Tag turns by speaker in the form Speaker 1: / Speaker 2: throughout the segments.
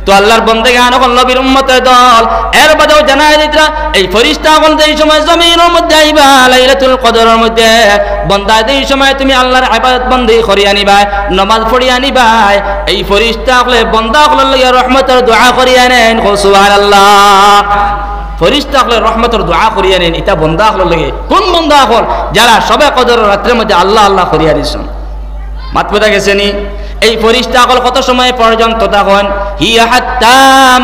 Speaker 1: তো আল্লাহর বন্দেগান হল নবীর উম্মতের দল। এর বাদেও জানাই দিতরা এই ফেরেশতা হল এই সময় জমিনের মধ্যে আইবা লাইলাতুল কদরের মধ্যে বান্দা এই সময় তুমি আল্লাহর ইবাদত বন্দি করিয়া নিবা, নামাজ পড়িয়া নিবা। এই ফেরেশতা হলে বান্দা হল লাগিয়া রহমতের দোয়া করিয়া নেন। সুবহানাল্লাহ। ফেরেশতা হলে রহমতের দোয়া করিয়া নেন। এটা বান্দা হল লাগে কোন বান্দা হল যারা সবে কদরের রাতের মধ্যে আল্লাহ আল্লাহ করিয়া দিছেন। মাত বোঝা গেছে নি? এই ফেরেশতা হল কত সময় পর্যন্ত তখন হিয়া হাত্তা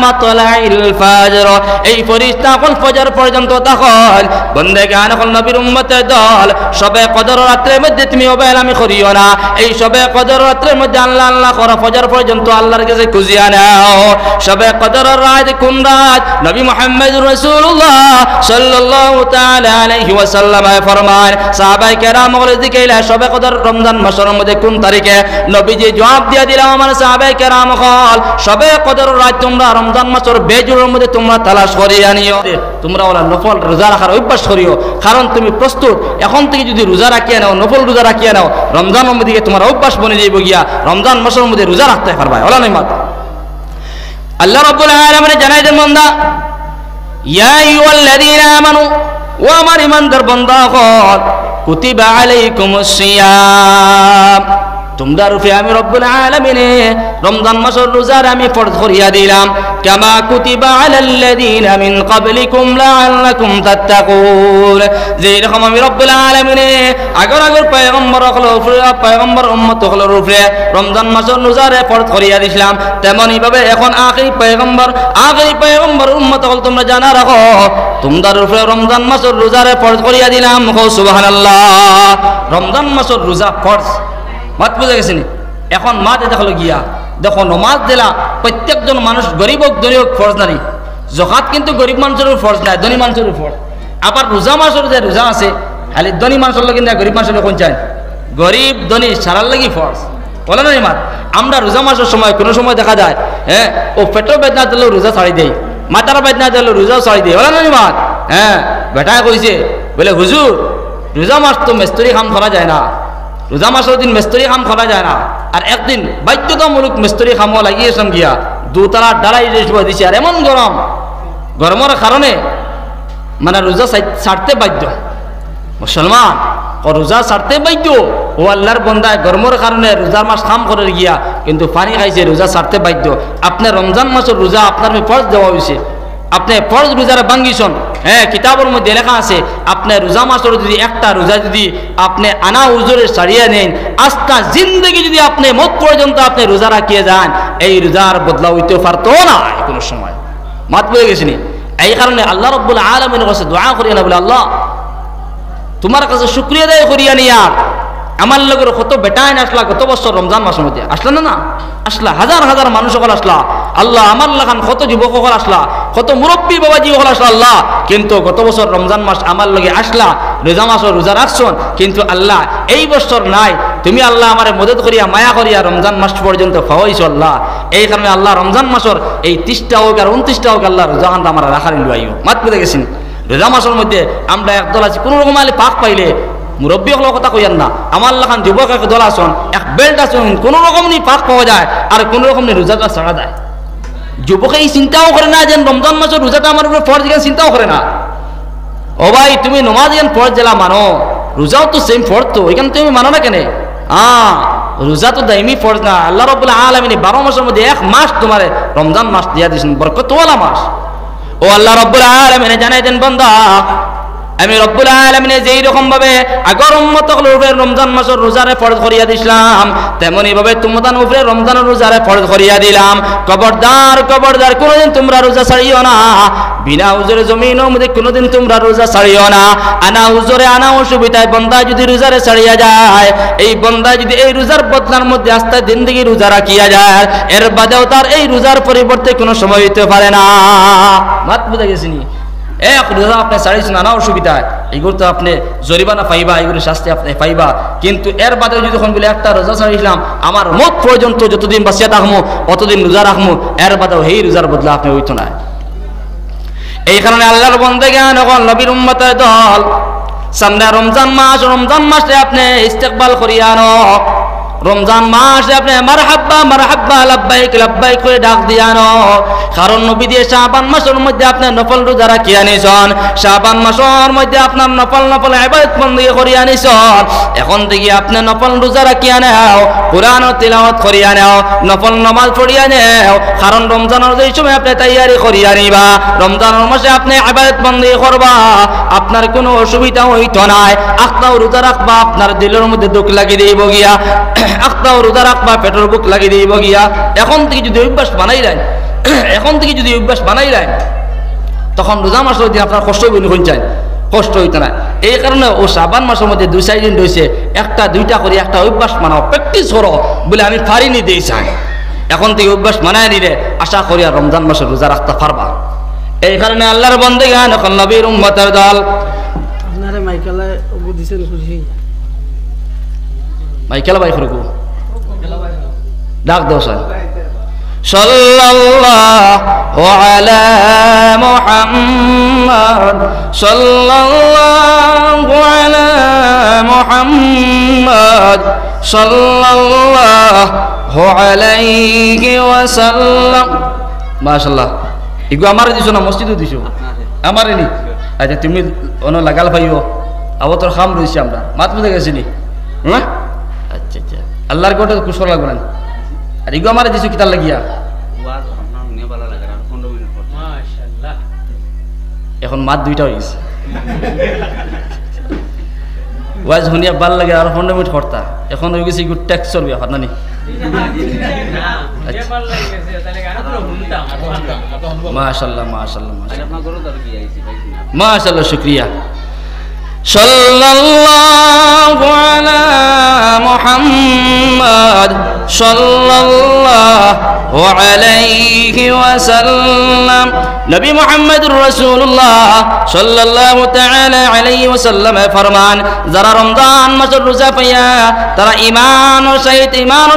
Speaker 1: মাতলাইল ফাজর, এই ফেরেশতা হল ফজর পর্যন্ত তখন বন্দেগান হল নবীর উম্মতের দল। সবে কদর রাতের মধ্যে তুমি অবহেলামি করিও না। এই সবে কদর রাতের মধ্যে আল্লাহ আল্লাহ করো, ফজর পর্যন্ত আল্লাহর কাছে খুঁজিয়া নাও। সবে কদরের রাত কোন রাত? নবী মুহাম্মদুর রাসূলুল্লাহ সাল্লাল্লাহু তাআলা আলাইহি ওয়াসাল্লাম ফরমান সাহাবায়ে কেরাম বলে দিকেলা সবে কদর রমজান মাসের মধ্যে কোন তারিখে? নবীজি জবাব দিয়া দিলাম আমার সাহাবায়ে কেরাম হল সবে কদর রাত তোমরা রমজান মাসের বেজুরের মধ্যে তোমরা তালাশ করিয়া নিও। তোমরা ওলা নফল রোজা রাখার অভ্যাস করিও, কারণ তুমি প্রস্তুত এখন থেকে যদি রোজা রাখিয়া নাও, নফল রোজা রাখিয়া নাও, রমজানের মধ্যে তোমার অভ্যাস বনে যাইব গিয়া রমজান মাসের মধ্যে রোজা রাখতে পারবা। ওলা নাই মাত আল্লাহ রাব্বুল আলামিন জানাই দেন বান্দা ইয়া আইয়ুহাল্লাযীনা আমানু, ও আমার ঈমানদার বান্দা হল কুতিবা আলাইকুমুস সিয়াম, তোমরা রূপে আমি রব্বুল আলামিনে রমজান মাসের রোজার আমি ফরজ করিয়া দিলাম। কামা কুতিবা আলাল্লাযীনা মিন ক্বাবলিকুম লাআল্লাকুম তাত্তাকুন, যে এরকম আমি রব্বুল আলামিনে আগর পয়গম্বর হলো পয়গম্বর উম্মত হলো রূপে রমজান মাসের রোজারে ফরজ করিয়া দিলাম, তেমনি ভাবে এখন আখিরি পয়গম্বর উম্মত হল তোমরা জানা রাখো তোমরা রূপে রমজান মাসের রোজারে ফরজ করিয়া দিলাম। সুবহানাল্লাহ। রমজান মাসের রোজা ফরজ। মাত বুঝা গেছে নি? এখন মাতে দেখলো গিয়া দেখো নমাজ দিলা প্রত্যেকজন মানুষ গরিব হোক ধনী হোক ফরজ নারী। জকাত কিন্তু গরিব মানুষের ফরজ নাই, ধনী মানুষের ফরজ। আবার রোজা মাসের যে রোজা আছে খালি ধনী মানুষের লোক কিন্তু গরিব মানুষের কোন চাই? গরিব ধনী সারার লাগি ফরজ। বলে না মাত? আমরা রোজা মাসের সময় কোনো সময় দেখা যায় হ্যাঁ ও পেটের বেদনা দিলেও রোজা ছাড়ি দেয়, মাথার বেদনা দিলেও রোজা ছাড়ি দেয়। বলে না মাত? হ্যাঁ বেটা কইছে বলে হুজুর রোজা মাস তো মিস্ত্রি কাম করা যায় না, রোজা মাসের দিন মিস্ত্রি কাম করা যায় না। আর একদিন বাধ্যতামূলক মিস্ত্রি কামও লাগিয়েছিলাম গিয়া দুতলা ডালাই দিছে। আর এমন গরমের কারণে মানে রোজা ছাড়তে বাধ্য। মুসলমান রোজা ছাড়তে বাধ্য। ও আল্লাহর বান্দায় গরমের কারণে রোজার মাস কাম করে গিয়া কিন্তু পানি খাইছে, রোজা ছাড়তে বাধ্য। আপনার রমজান মাসের রোজা আপনার ফরজ দেওয়া হয়েছে, আপনি ফরজ রোজারে ভাঙ্গিছেন। হ্যাঁ কিতাবের মধ্যে লেখা আছে আপনি রোজা মাসের যদি একটা রোজা যদি আপনি আনা উজুরে ছাড়িয়ে নেন, আস্থা জিন্দগি যদি আপনি মত পর্যন্ত আপনি রোজা রাখিয়ে যান, এই রোজার বদলা হইতে পারতো না কোনো সময়। মাত বলে গেছিনি? এই কারণে আল্লাহ রাব্বুল আলামিনের কাছে দোয়া করিয়া না বলে আল্লাহ তোমার কাছে শুকরিয়া আদায় করিয়া নিয়া আমার লগের কত বেটাইন আসলা গত বছর রমজান মাসের মধ্যে আসলা না আসলা হাজার হাজার মানুষ সকল আসলা আল্লাহ আমার লাগান কত যুবক সকল আসলা কত মুরব্বী বাবাজি সকল আসলা আল্লাহ, কিন্তু গত বছর রমজান মাস আমার লগে আসলা রোজা মাসের রোজা রাখছন, কিন্তু আল্লাহ এই বছর নাই, তুমি আল্লাহ আমার মদত করিয়া মায়া করিয়া রমজান মাস পর্যন্ত খাওয়াইছ আল্লাহ। এই কারণে আল্লাহ রমজান মাসের এই 30টা হোক আর 29টা হোক আল্লাহ রোজাখানটা আমরা রাখার লুয়াইও। মাত পেতে গেছেন রোজা মাসের মধ্যে আমরা একদল আছি কোনো রকম আলে পাক পাইলে মুরব্বী হল কথা কইয়ান না, আমার লাখান যুবক এক দল আসন এক বেল্ট আসন কোনো রকম নি পাক পাওয়া যায় আর কোনো রকম নি রোজাটা ছাড়া যায়। যুবকে এই চিন্তাও করে না যে রমজান মাসের রোজাটা আমার উপরে ফরজ, এখানে চিন্তাও করে না। ও ভাই তুমি নমাজ এখানে ফরজ জেলা মানো, রোজাও তো সেম ফরজ, তো এখানে তুমি মানো না কেন? রোজা তো দাইমি ফরজ না। আল্লাহ রাব্বুল আলামিন 12 মাসের মধ্যে এক মাস তোমার রমজান মাস দিয়া দিয়েছেন, বরকতওয়ালা মাস। ও আল্লাহ রাব্বুল আলামিন জানাই দেন বান্দা আমি রব্বুল আলামিনে যেই রকম ভাবে আগর উম্মত উপরে রমজান মাসের রোজারে ফরজ করিয়া দিলাম, তেমনি ভাবে তোমাদের উপরে রমজানের রোজারে ফরজ করিয়া দিলাম। খবরদার খবরদার কোনোদিন তোমরা রোজা ছাড়িও না, বিনা উজরে জমিনের মধ্যে কোনোদিন তোমরা রোজা ছাড়িও না। আনা উজরে আনা অসুবিধায় বন্দা যদি রোজারে ছাড়িয়া যায়, এই বন্দা যদি এই রোজার বদলার মধ্যে আস্তে জিন্দেগি রোজা রাখিয়া যায়, এর বাদেও তার এই রোজার পরিবর্তে কোনো সময় হইতে পারে না। মাত বুঝা গেছিনি? এক রোজা আপনি ছাড়িয়েছেন নানা অসুবিধায়, এগুলো তো আপনি জরিমানা পাইবা, এগুলো শাস্তি আপনি পাইবা, কিন্তু এর বাদে যদি যখন বলে একটা রোজা ছাড়িয়েছিলাম আমার মত পর্যন্ত যতদিন বাঁচিয়া থাকবো অতদিন রোজা রাখবো, এর বাদেও এই রোজার বদলা আপনি হইতো না। এই কারণে আল্লাহর বান্দাগণ এখন নবীর উম্মতের দল সামনে রমজান মাসে আপনি ইস্তেকবাল করিয়া আনো। রমজান মাসে আপনি মারহাব্বা মারহাব্বা লাব্বাইক লাব্বাইক করে ডাক দিয়ানো। কারণ নবী দিয়ে শাবান মাসের মধ্যে আপনি নফল রোজা রাখি আনিছেন, শাবান মাসের মধ্যে আপনার নফল নফল ইবাদত বندگی করি আনিছেন। এখন থেকে আপনি নফল রোজা রাখি আনাও, কোরআন তিলাওয়াত করি আনাও, নফল নামাজ পড়ি আনাও। কারণ রমজানের যেই সময় আপনি তৈয়ারি করি আনিবা, রমজানের মাসে আপনি ইবাদত বندگی করবা, আপনার কোনো অসুবিধা হইতো না। আখতাও রোজা রাখবা, আপনার দিলের মধ্যে দুঃখ লাগি দিব গিয়া, আখতাও রোজা রাখবা, পেটের বুক লাগি দিব গিয়া। এখন থেকে যদি অভ্যাস বানাই দেন, এখন থেকে যদি অভ্যাস বানাই দেন, তখন রোজা মাসের দিন আপনার কষ্ট হইব না, চাই কষ্ট হইতো না। এই কারণে ও শাবান মাসের মধ্যে 2-4 দিন রয়েছে, একটা দুইটা করে একটা অভ্যাস বানাও, প্র্যাকটিস করো বলে আমি পারিনি দিই চাই। এখন থেকে অভ্যাস বানায় নিলে আশা করি আর রমজান মাসে রোজা রাখতে পারবা। এই কারণে আল্লাহর বন্দেগান এখন নবীর উম্মতের দল
Speaker 2: আপনারা মাইকেলে ওগো দিছেন খুশি
Speaker 1: মাইকেল ভাই করবো ডাক দাও স্যার। সাল্লাল্লাহু আলা মুহাম্মদ সাল্লাল্লাহু আলা মুহাম্মদ সাল্লাল্লাহু আলাইহি ওয়াসাল্লাম। মাশাআল্লাহ, এগুলো আমার দিছো না মসজিদে দিছো? আমারে নি। আচ্ছা তুমি অন্য লাগাল পাইও, আবতর খাম রইছি আমরা মাত বুঝে গেছিনি। হ্যাঁ আচ্ছা আচ্ছা, আল্লাহর কোটা কুশল লাগবে না। আর এগুলো আমার দিছো কিতার লাগিয়া এখন মাত দুইটা হয়ে গেছে। ওয়াজ শুনিয়া ভাল লাগে আর 15 মিনিট করতা, এখন হয়ে গেছে গুড ট্যাক্স চলবে এখন নানি। মাশাআল্লাহ মাশাআল্লাহ মাশাআল্লাহ, শুকরিয়া। সাল্লাল্লাহু আলা মুহাম্মদ সাল্লাল্লাহু আলাইহি ওয়াসাল্লাম। নবী মুহাম্মদুর রাসূলুল্লাহ সাল্লাল্লাহু তাআলা আলাইহি ওয়াসাল্লাম ফরমান, যারা রমজান মাসের রোজা পাইয়া তারা ঈমানের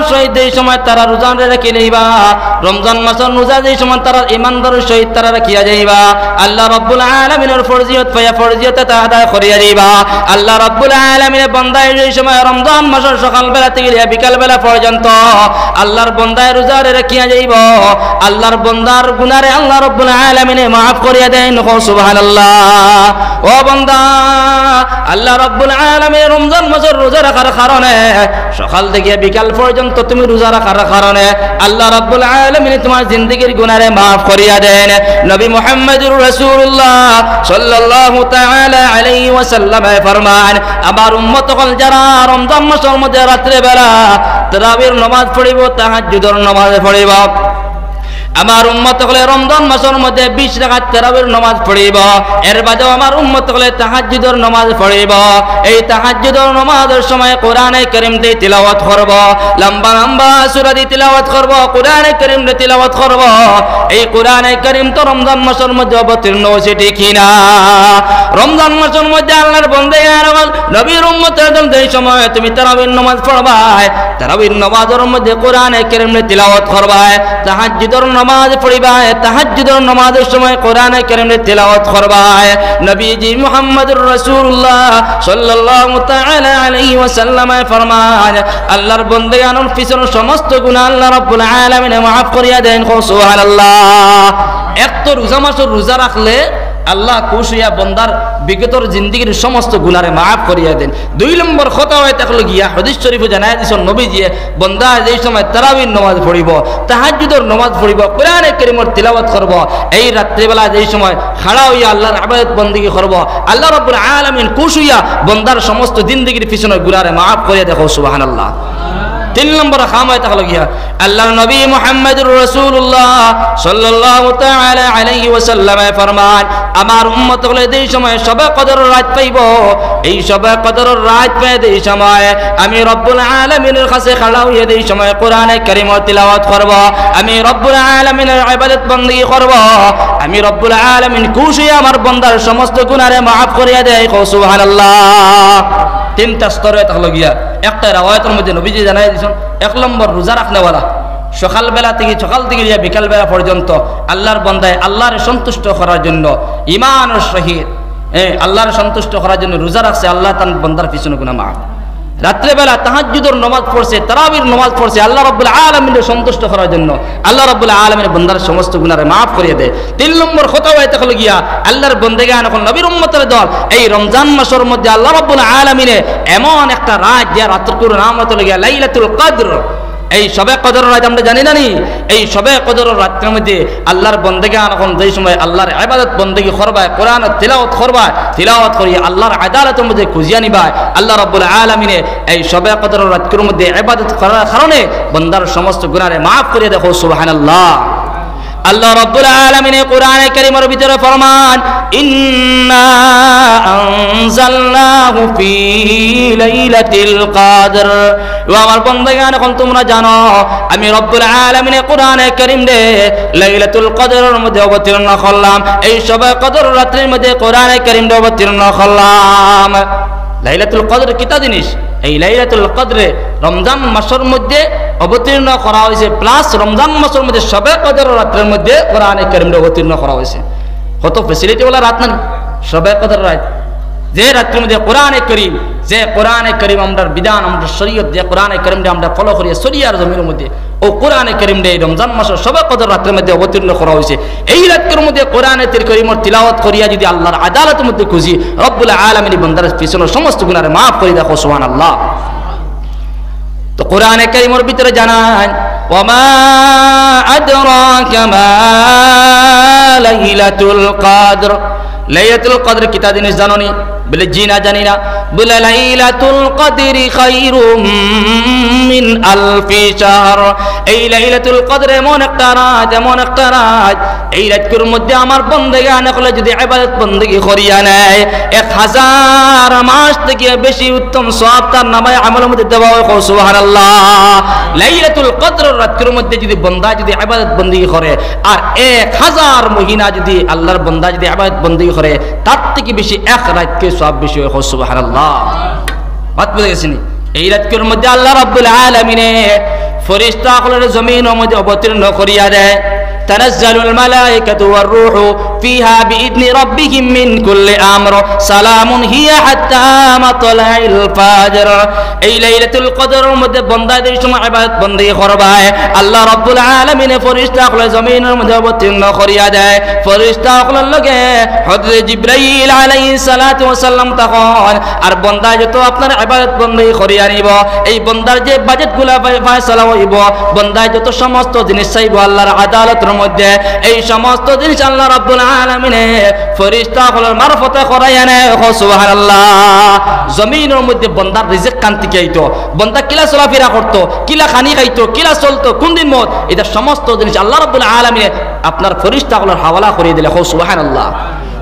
Speaker 1: সহিত এই সময় তারা রোজা রেখে লইবা। রমজান মাসের রোজা যেই সময় তারা ঈমানদারের সহিত তারা রাখিয়া যাইবা, আল্লাহ রাব্বুল আলামিনের ফরজিয়ত পাইয়া ফরজিয়ত আদায় করিয়া দিবা। আল্লাহ রাব্বুল আলামিনের বান্দায় যেই সময় রমজান মাসের সকাল বেলা থেকে বিকাল বেলা পর্যন্ত আল্লাহর বান্দায় রোজা রাখিয়া যাইব, আল্লাহর বান্দার গুনারে আল্লাহ রাব্বুল আলামিনে মাফ করিয়া দেন। সুবহানাল্লাহ। ও বান্দা, আল্লাহ রাব্বুল আলামিন রমজান মাসের রোজা রাখার কারণে সকাল থেকে বিকাল পর্যন্ত তুমি রোজা রাখার কারণে আল্লাহ রাব্বুল আলামিন তোমার জিন্দেগীর গুনারে মাফ করিয়া দেন। নবী মুহাম্মদুর রাসূলুল্লাহ সাল্লাল্লাহু তাআলা আলাইহি ওয়াসাল্লাম ফরমান, আমার উম্মত হল যারা রমজান মাসের মধ্যে রাত্রে বেলা তারাবির নামাজ পড়িব, তাহাজ্জুদের নামাজ পড়িব। আমার উম্মত হলে রমজান মাসের মধ্যে 20 রাকাত তারাবির নামাজ পড়িব। এর বাদেও আমার উম্মত হলে তাহাজ্জুদের নামাজ পড়িব। এই তাহাজ্জুদের নামাজের সময় কোরআনে কারীম দিয়ে তিলাওয়াত করব, লম্বা লম্বা সূরা দিয়ে তিলাওয়াত করব, কোরআনে কারীম দিয়ে তিলাওয়াত করব। এই কোরআনে কারীম তো রমজান মাসের মধ্যে অবতীর্ণ হয়েছে ঠিক না? রমজান মাসের মধ্যে আল্লাহর বান্দারা নবীর উম্মতের জন্য এই সময় তুমি তারাবির নামাজ পড়বা, তারাবির নামাজের মধ্যে কোরআনে কারীম দিয়ে তিলাওয়াত করবা, তাহাজ্জুদের নামাজ পড়িবা, তাহাজ্জুদের নামাজের সময় কোরআনে কারীমের তিলাওয়াত করবা। নবীজি মুহাম্মদুর রাসূলুল্লাহ সাল্লাল্লাহু তাআলা আলাইহি ওয়াসাল্লাম ফরমান, আল্লাহর বান্দাগণের পিছনে সমস্ত গুনাহ আল্লাহ রাব্বুল আলামিন মাফ করিয়া দেন। সুবহানাল্লাহ। এক তো রোজা মাসের রোজা রাখলে আল্লাহ খুশিয়া বন্দার বিগতর জিন্দেগীর সমস্ত গুনারে মাফ করিয়া দেন। 2 নম্বর কথা হয়ে থাকলো গিয়া হাদিস শরীফে জানায় দিছেন নবীজি, বন্দা যেই সময় তারাবির নামাজ পড়িব, তাহাজ্জুদের নামাজ পড়িব, কোরআনে কারীমের তিলাওয়াত করব, এই রাত্রিবেলা যেই সময় খাড়া হইয়া আল্লাহর ইবাদত বندگی করব, আল্লাহ রাব্বুল আলামিন খুশিয়া বন্দার সমস্ত জিন্দেগীর পিছনে গুনারে মাফ করিয়া দেখো। সুবহানাল্লাহ। 3 নম্বর খামায় থাকলো গিয়া আল্লাহর নবী মুহাম্মদুর রাসূলুল্লাহ সাল্লাল্লাহু তাআলা আলাইহি ওয়াসাল্লাম ফরমান, আমার উম্মত হলে যেই সময় শবে কদরের রাত পাইব, এই শবে কদরের রাত পেয়ে যেই সময় আমি রব্বুল আলামিনের কাছে খাড়া হইয়া যেই সময় কোরআনে কারীম তিলাওয়াত করব, আমি রব্বুল আলামিনের ইবাদত বندگی করব, আমি রব্বুল আলামিন খুশি আমার বান্দার সমস্ত গুনারে মাফ করিয়া দেয়। সুবহানাল্লাহ। 3টা স্তরে থাকলো গিয়া। একটা রাওয়ায়াতের মধ্যে নবীজি জানাই দিয়েছেন, 1 নম্বর রোজা রাখনেওয়ালা সকাল থেকে বিকাল বেলা পর্যন্ত আল্লাহর বান্দায় আল্লাহর সন্তুষ্ট করার জন্য ঈমানের সহিত আল্লাহর সন্তুষ্ট করার জন্য রোজা রাখছে, আল্লাহ তার বান্দার পিছনে গুনাহ মাফ। রাত্রেবেলা তাহাজ্জুদের নামাজ পড়ছে, তারাবির নামাজ পড়ছে আল্লাহ রাব্বুল আলামিনের সন্তুষ্ট করার জন্য, আল্লাহ রাব্বুল আলামিনের বান্দার সমস্ত গুনাহ মাফ করে দেয়। 3 নম্বর কথা হইতে হলো গিয়া আল্লাহর বান্দাগান এখন নবীর উম্মতের দল এই রমজান মাসের মধ্যে আল্লাহ রাব্বুল আলামিনে এমন একটা রাত, যে রাতটির নাম হলো গিয়া লাইলাতুল কদর। এই শবে কদর রাত আমরা জানি না নি, এই শবে কদর রাতের মধ্যে আল্লাহর বান্দাগান এখন যেই সময় আল্লাহর ইবাদত বন্দেগী করবা, কোরআন তিলাওয়াত করবা, তিলাওয়াত করিয়া আল্লাহর আদালতের মধ্যে খুঁজিয়া নিবা, আল্লাহ রাব্বুল আলামিনে এই শবে কদর রাতের মধ্যে ইবাদত করার কারণে বান্দার সমস্ত গুনাহ মাফ করে দেখো সুবহানাল্লাহ। আল্লাহ রাব্বুল আলামিন কোরআনে কারীমের ভিতরে ফরমান, ইন্না আনজালনাহু ফি লাইলাতিল কদর। ও আমার বান্দাগণ, এখন তোমরা জানো আমি রব্বুল আলামিন কোরআনে কারীম রে লাইলাতুল কদরের মধ্যে অবতীর্ণ করলাম, এই শবে কদর রাতের মধ্যে কোরআনে কারীম রে অবতীর্ণ করলাম। লাইলাতুল কদর কিতা জিনিস? এই লাইলাতুল কদরে রমজান মাসের মধ্যে অবতীর্ণ করা হয়েছে, প্লাস রমজান মাসের মধ্যে শবে কদর রাতের মধ্যে কোরআনে কারীম অবতীর্ণ করা হয়েছে। কত ফ্যাসিলিটি ওলা রাত না শবে কদর রাত, যে রাতের মধ্যে কোরআনে কারীম, যে কোরআনে কারীম আমরা বিধান, আমরা শরীয়ত, যে কোরআনে কারীম আমরা ফলো করি শরিয়ার জমিনের মধ্যে, ও কোরআনে কারীম এই রমজান মাসের শবে কদর রাতের মধ্যে অবতীর্ণ করা হয়েছে। এই রাতের মধ্যে কোরআনে কারীমের তিলাওয়াত করিয়া যদি আল্লাহর আদালতের মধ্যে খুঁজি, রব্বুল আলামিন বান্দার পিছনে সমস্ত গুনাহ মাফ করে দেখো সুবহানাল্লাহ। তো কোরআনে কারীমের ভিতরে জানান, ওয়ামা আদরাকা মা লাইলাতুল কদর। লাইলাতুল কদর কিতা জিনিস জানোনি? বলে জি না, জানি না। বলে লাইলাতুল কদরি খায়রুম মিন আলফি শাহর। এই লাইলাতুল কদর এমন একটা রাত, এমন একটা রাত, এই রাতের মধ্যে আমার বান্দাগান হলে যদি ইবাদত বন্দেগী করিয়া নেয় 1000 মাস থেকে বেশি উত্তম সওয়াব তার নামে আমলের মধ্যে দেওয়া হয়। সুবহানাল্লাহ। লাইলাতুল কদর রাতের মধ্যে যদি বান্দা যদি ইবাদত বন্দেগী করে, আর 1000 মহিনা যদি আল্লাহর বান্দা যদি ইবাদত বন্দেগী করে, তার থেকে বেশি এক রাতকে সওয়াব বেশি হয়। সুবহানাল্লাহ। বাত বুঝে গেছেন? এই রাতের মধ্যে আল্লাহ রাব্বুল আলামিন ফেরেশতাগুলোর জমিনের মধ্যে অবতীর্ণ করিয়া দেয়। তানাজ্জালুল মালায়েকাতু ওয়ার রূহু ফিহা বিইذن রাব্বিহিম মিন কুল্লি আমর সালামুন হিয়া হাত্তা মাতলাইল ফাজর। এই লাইলাতুল কদরের মধ্যে বান্দাদের সময় ইবাদত বন্দেগী করবে, আল্লাহ রাব্বুল আলামিন ফেরেশতাগুলোর জমিনের মধ্যে অবতীর্ণ করিয়া দেয়। ফেরেশতাগুলোর লগে হযরত জিবরাইল আলাইহিস সালাতু ওয়াস সালাম তখন আর বান্দা যত আপনার ইবাদত বন্দেগী করিয়া নিব, এই বান্দার যে বাজেটগুলো ফয়সালা হইব, বান্দা যত সমস্ত জিনিস চাইব আল্লাহর আদালতের মধ্যে, এই সমস্ত জিনিস আল্লাহ রাব্বুল আলামিন ফেরেশতাগুলোর মারফতে করাইয়া নেয়। সুবহানাল্লাহ। জমিনের মধ্যে বান্দার রিজিক কান্তি খাইতো, বান্দা কিলা চলাফেরা করতো, কিলা খানি খাইতো, কিলা চলতো, কোন দিন মত, এটা সমস্ত জিনিস আল্লাহ রাব্বুল আলামিন আপনার ফেরেশতাগুলোর হাওয়ালা করে দিলে। সুবহানাল্লাহ।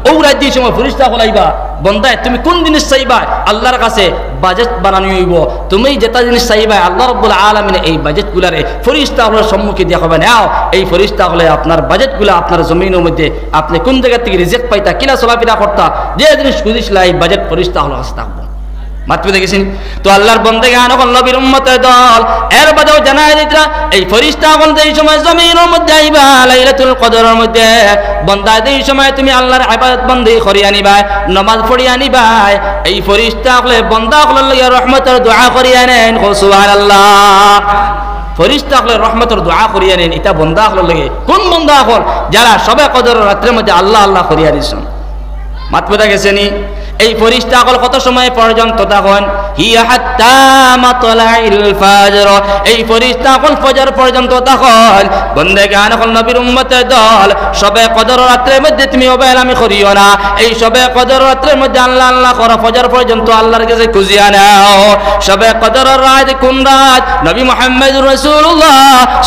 Speaker 1: ও রাত দিয়ে সময় ফেরেশতা হলাইবা, বন্দায় তুমি কোন জিনিস চাইবা আল্লাহর কাছে বাজেট বানানো হইব, তুমি যেটা জিনিস চাইবা আল্লাহ রাব্বুল আলামিন এই বাজেটগুলারে ফেরেশতাগুলোর সম্মুখে দিয়া হবে, নাও এই ফেরেশতাগুলো আপনার বাজেটগুলো আপনার জমিনের মধ্যে আপনি কোন জায়গা থেকে রিজিক পাইতা, কিলা চলাফেরা করতা, যে জিনিস খুঁজিছিলা এই বাজেট ফেরেশতাগুলোর কাছে থাকবো। মাতবে দেখেছেন? তো আল্লাহর বান্দাগান হল নবীর উম্মতের দল, এর বাদেও জানায় দিতরা এই ফেরেশতাগণ এই সময় জমিনের মধ্যে আইবা লাইলাতুল কদরের মধ্যে, বান্দা এই সময় তুমি আল্লাহর ইবাদত বন্দেগী করিয়া নিবা, নামাজ পড়িয়া নিবা, এই ফেরেশতাগুলো বান্দাগুলোর লাগি রহমতের দোয়া করিয়া নেন। সুবহানাল্লাহ। ফেরেশতাগুলো রহমতের দোয়া করিয়া নেন, এটা বান্দাগুলোর লাগি। কোন বান্দাগুলো? যারা শবে কদরের রাতের মধ্যে আল্লাহ আল্লাহ করিয়া দিছেন। মাতবে গেছেনি? এই ফেরেশতাগুলো কত সময় পর্যন্ত তখন হিয়া হাত্তা মাতলাইল ফাজর, এই ফেরেশতাগুলো ফজর পর্যন্ত তখন বন্দেগান হল নবীর উম্মতের দল শবে কদর রাতের মধ্যে তুমি অবহেলামি করিও না, এই শবে কদর রাতের মধ্যে আল্লাহ আল্লাহ করো, ফজর পর্যন্ত আল্লাহর কাছে খুঁজিয়া নাও। শবে কদর রাত কোন রাত? নবী মুহাম্মদ রাসূলুল্লাহ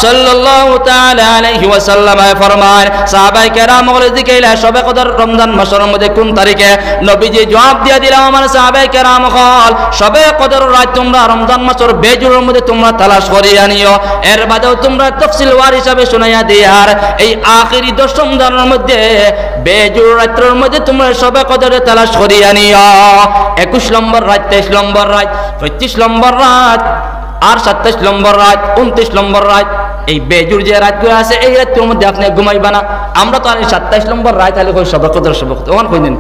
Speaker 1: সাল্লাল্লাহু তাআলা আলাইহি ওয়াসাল্লাম ফরমান, সাহাবায়ে কেরাম বলে দিকেলা শবে কদর রমজান মাসের মধ্যে কোন তারিখে? নবীজি জবাব দিয়া দিলাম আমার সাহাবায়ে কেরাম হল শবে কদর রাত তোমরা রমজান মাসের বেজুরের মধ্যে তোমরা তালাশ করিয়া নিও, এর বাদেও তোমরা তাফসীলওয়ার হিসাবে শুনাইয়া দিয়ার এই আখিরি 10 রমজানের মধ্যে বেজুর রাতের মধ্যে তোমরা শবে কদরে তালাশ করিয়া নিও। 21 নম্বর রাত, 23 নম্বর রাত, 25 নম্বর রাত, আর 27 নম্বর রাত, 29 নম্বর রাত, এই বেজুর যে রাতগুলো আছে এই রাতের মধ্যে আপনি ঘুমাইবা না। আমরা তো আর 27 নম্বর রাত আলে কই শবে কদর শবে কদর ওখান কই দিন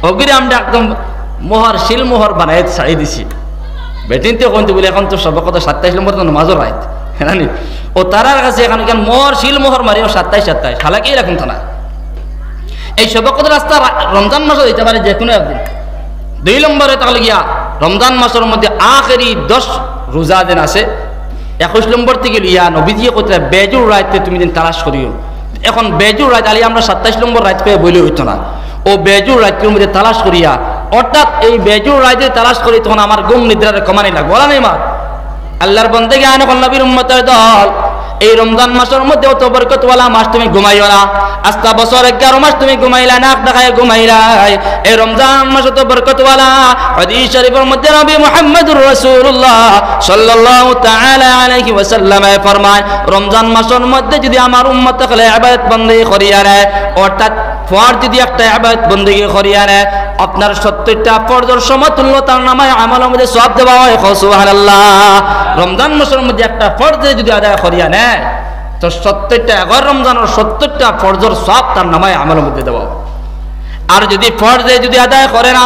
Speaker 1: ওগিরে আমরা একদম মোহর শিল মোহর বানাই ছাড়িয়ে দিছি। বেটিনতে কোনতে বলে এখন তো সব কথা 27 নম্বর তো নামাজও রাইত হ্যাঁ নি ও তারার কাছে এখন কেন মোর শিল মোহর মারিও 27 হালাকি রাখুন তো না এই সবকত রাস্তা রমজান মাসও দিতে পারে যে কোনো একদিন 2 নম্বরে তাহলে গিয়া রমজান মাসের মধ্যে আখেরি 10 রোজা দিন আছে 21 নম্বর থেকে লিয়া নবীজি কইতে বেজুর রাইতে তুমি দিন তালাশ করিও এখন বেজুর রাত আলি আমরা 27 নম্বর রাত পেয়ে বইলে হইতো না ও বেজুর রাতের মধ্যে তালাশ করিয়া অর্থাৎ এই বেজুর রাতে তালাশ করি তখন আমার ঘুম নিদ্রার কমানি লাগবে বলা নেই মা আল্লাহর বন্দেগি আন কোন নবীর উম্মতের দল এই রমজান মাসের মধ্যে অত বরকতওয়ালা মাস তুমি ঘুমাইও না আস্তা বছর 11 মাস তুমি ঘুমাইলা না দেখায় ঘুমাইলাই এই রমজান মাস অত বরকতওয়ালা হাদিস শরীফের মধ্যে নবী মুহাম্মদুর রাসূলুল্লাহ সাল্লাল্লাহু তাআলা আলাইহি ওয়াসাল্লাম ফরমায় রমজান মাসের মধ্যে যদি আমার উম্মত সকলে ইবাদত বندگی করিয়া নেয় অর্থাৎ ফরজ যদি একটা ইবাদত বندگی করিয়া নেয় আপনার 70টা ফরজের সমতুল্য তার নামে আমলের মধ্যে সওয়াব দেওয়া হয় সুবহানাল্লাহ রমজান মাসের মধ্যে একটা ফরজ যদি আদায় করিয়া নেয় তো 70টা 11 রমজানের 70টা ফরজের সওয়াব তার নামে আমলের মধ্যে দেওয়া আর যদি ফরজে যদি আদায় করে না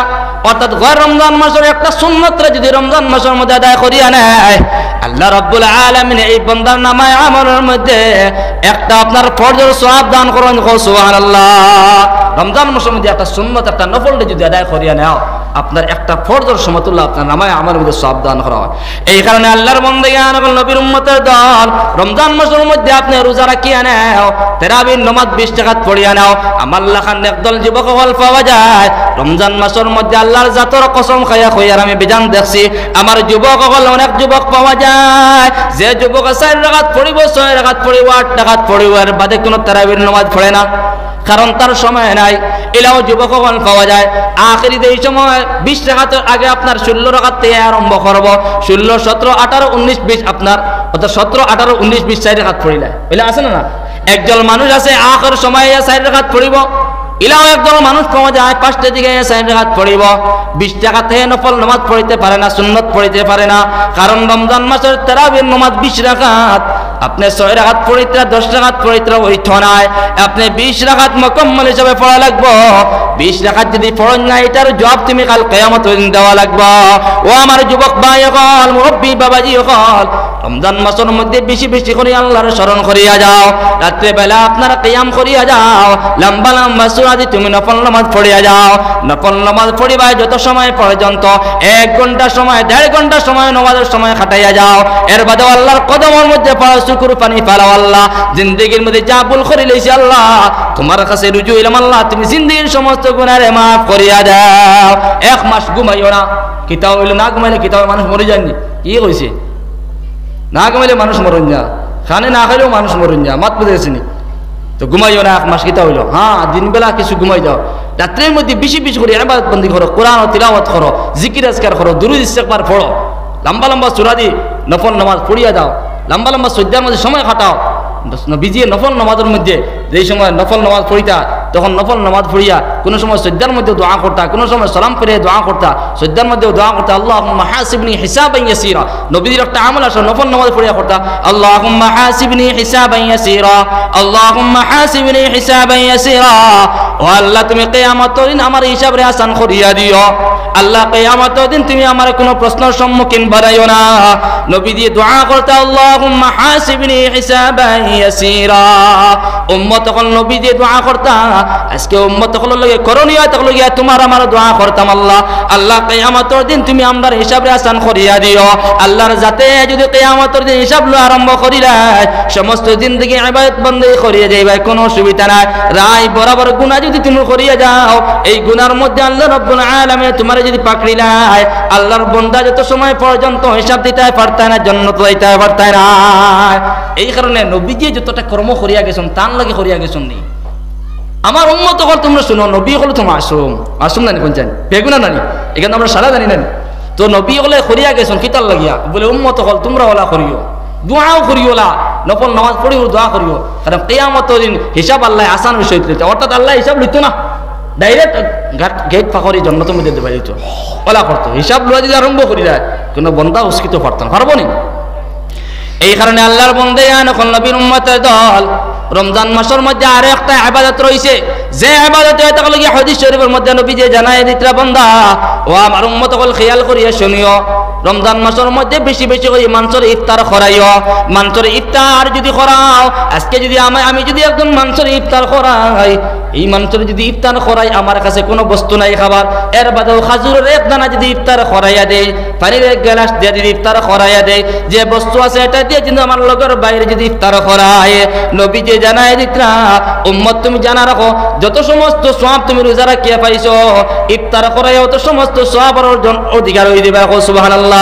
Speaker 1: অর্থাৎ গয়র রমজান মাসের একটা সুন্নতরে যদি রমজান মাসের মধ্যে আদায় করিয়া নেয় আল্লাহ রাব্বুল আলামিন এই বান্দার নামে আমলের মধ্যে একটা আপনার ফরজের সওয়াব দান করেন সুবহানাল্লাহ রমজান মাসের মধ্যে একটা সুন্নত একটা নফল যদি আদায় করিয়া নাও আপনার একটা ফরজের সমতুল্য আপনার নামে আমলের মধ্যে সওয়াব দান করা হয় এই কারণে আল্লাহর বান্দাগি আনকল নবীর উম্মতের দল রমজান মাসের মধ্যে আপনি রোজা রাখিয়া নাও তারাবির নামাজ 20 টাকা পড়িয়া নাও আমার লাখান একদল যুবক হল পাওয়া যায় রমজান মাসের মধ্যে আল্লাহর জাতর কসম খায়া কইয়ার আমি বিধান দেখছি আমার যুবক হল অনেক যুবক পাওয়া যায় যে যুবক 4 রাকাত পড়িব 6 রাকাত পড়িব 8 রাকাত পড়িব এর বাদে কোনো তারাবির নামাজ পড়ে না কারণ তার সময় নাই এলাও যুবক হল পাওয়া যায় আখেরি এই সময় 20 রাকাতের আগে আপনার 16 রাকাত থেকে আরম্ভ করব 16 17 18 19 20 আপনার অর্থাৎ 17 18 19 20 4 রাকাত পড়িলা বলে আছে না একজন মানুষ আছে আখের সময় 4 রাকাত পড়িব ইলাও একদল মানুষ পাওয়া যায় 5টা দিকে 4 রাকাত পড়িব 20 টাকা থেকে নফল নামাজ পড়তে পারে না সুন্নাত পড়তে পারে না কারণ রমজান মাসের তারাবির নামাজ 20 রাকাত আপনি 6 রাকাত পড়তে 10 রাকাত পড়তে হইতো না আপনি 20 রাকাত মুকম্মল হিসাবে পড়া লাগবে 20 রাকাত যদি পড়েন না এটার জবাব তুমি কাল কিয়ামতের দিন দেওয়া লাগবে ও আমার যুবক ভাই হল মুরব্বি বাবাজি হল রমজান মাসের মধ্যে বেশি বেশি করে আল্লাহর স্মরণ করিয়া যাও রাতে বেলা আপনারা কিয়াম করিয়া যাও লম্বা লম্বা সূরা দি তুমি নফল নামাজ পড়িয়া যাও নফল নামাজ পড়িবা যত সময় পর্যন্ত 1 ঘন্টা সময় 1.5 ঘন্টা সময় নামাজের সময় কাটাইয়া যাও এর বাদে আল্লাহর কদমের মধ্যে পাওয়া শুকর পানি ফেলাও আল্লাহ জিন্দেগীর মধ্যে যা ভুল করে লইছি আল্লাহ তোমার কাছে রুজু হইলাম আল্লাহ তুমি জিন্দেগীর সমস্ত গুনাহরে maaf করিয়া দাও 1 মাস ঘুমাইও না কিতাও হইল না ঘুমাইলে কিতাও মানুষ মরে যায়নি কি কইছে না ঘুমাইলে মানুষ মরন যা খানে না খাইলেও মানুষ মরন যা মাত বুঝেছিনি তো ঘুমাইও না 1 মাস কিতা হইল হ্যাঁ দিন বেলা কিছু ঘুমাই যাও রাত্রের মধ্যে বেশি বেশি করে ইবাদত বন্দি করো কোরআন ও তিলাওয়াত করো জিকির আজকার করো দুরূদ ইস্তিগফার পড়ো লম্বা লম্বা সূরা দি নফল নামাজ পড়িয়া দাও লম্বা লম্বা সজ্জার মধ্যে সময় কাটাও নবীজি নফল নামাজের মধ্যে যেই সময় নফল নামাজ পড়িতা তখন নফল নামাজ পড়িয়া কোনো সময় সজ্জার মধ্যে দোয়া করতা কোনো সময় সালাম ফিরে দোয়া করতা সজ্জার মধ্যে দোয়া করতা আল্লাহুম্মা হাসিবনি হিসাবান ইয়াসীরা নবীজির একটা আমল আছে নফল নামাজ পড়িয়া করতা আল্লাহুম্মা হাসিবনি হিসাবান ইয়াসীরা আল্লাহুম্মা হাসিবনি হিসাবান ইয়াসীরা ও আল্লাহ তুমি কিয়ামতের দিন আমার হিসাবরে আসান করিয়া দিও আল্লাহ কিয়ামতের দিন তুমি আমার কোনো প্রশ্নের সম্মুখীন বানাইও না নবীজি দোয়া করতা আল্লাহুম্মা হাসিবনি হিসাবান ইয়াসীরা উম্মত কল নবী যে দোয়া করতা আজকে উম্মত কল লগে করণীয় তকল গিয়া তোমার আমার দোয়া করতাম আল্লাহ আল্লাহ কিয়ামতের দিন তুমি আমরার হিসাবে আসান করিয়া দিও আল্লাহর জাতে যদি কিয়ামতের দিন হিসাব লো আরম্ভ করিলাই সমস্ত জিন্দেগি ইবাদত বন্দেগি করিয়া যাইবা কোনো অসুবিধা নাই রায় বরাবর গুনাহ যদি তুমি করিয়া যাও এই গুনার মধ্যে আল্লাহ রাব্বুল আলামিন তোমারে যদি পাকড়িলাই আল্লাহর বান্দা যত সময় পর্যন্ত হিসাব দিতে পারতা না জান্নাত যাইতে পারতা না এই কারণে নবীজি যতটা কর্ম করিয়া গেছেন তার লাগে করিয়া গেছেন নি আমার উম্মত হল তোমরা শুনো নবী হল তো মাসুম মাসুম নানি কোন জানি বেগুনা নানি এখানে আমরা সারা জানি নানি তো নবী হলে করিয়া গেছেন কিতাল লাগিয়া বলে উম্মত হল তোমরা ওলা করিও দোয়াও করিওলা নফল নামাজ পড়িও দোয়া করিও কারণ কিয়ামতের দিন হিসাব আল্লাহ আসান বিষয় দিতে অর্থাৎ আল্লাহ হিসাব লিখতো না ডাইরেক্ট গেট ফাঁকরি জন্নতের মধ্যে দেবা দিত ওলা করতো হিসাব লওয়া যদি আরম্ভ করি যায় কোনো বন্দা উস্কিত পারতাম পারবো নি এই কারণে আল্লাহর বান্দা এখন নবীর উম্মতের দল রমজান মাসের মধ্যে আরো একটা ইবাদত রয়েছে যে ইবাদত এটা হলো কি হাদিস শরীফের মধ্যে নবী যে জানায় দিতরা বান্দা ও আমার উম্মত কল খেয়াল করিয়া শুনিও রমজান মাসের মধ্যে বেশি বেশি করে মানুষের ইফতার করাইও। মানুষের ইফতার যদি করাও, আজকে যদি আমি যদি একজন মানুষের ইফতার করাই, এই মানুষের যদি ইফতার করাই, আমার কাছে কোনো বস্তু নাই খাবার, এর বাদেও খাজুরের এক দানা যদি ইফতার করাইয়া দেয়, পানির এক গ্লাস দিয়ে যদি ইফতার করাইয়া দেয়, যে বস্তু আছে এটা দিয়ে কিন্তু আমার লগের বাইরে যদি ইফতার করায়, নবী যে জানাই দিতরা উম্মত তুমি জানা রাখো, যত সমস্ত সওয়াব তুমি রোজা রাখিয়া পাইছো, ইফতার করাইয়া অত সমস্ত সওয়াবের অধিকার হয়ে দিবা। সুবহানাল্লাহ।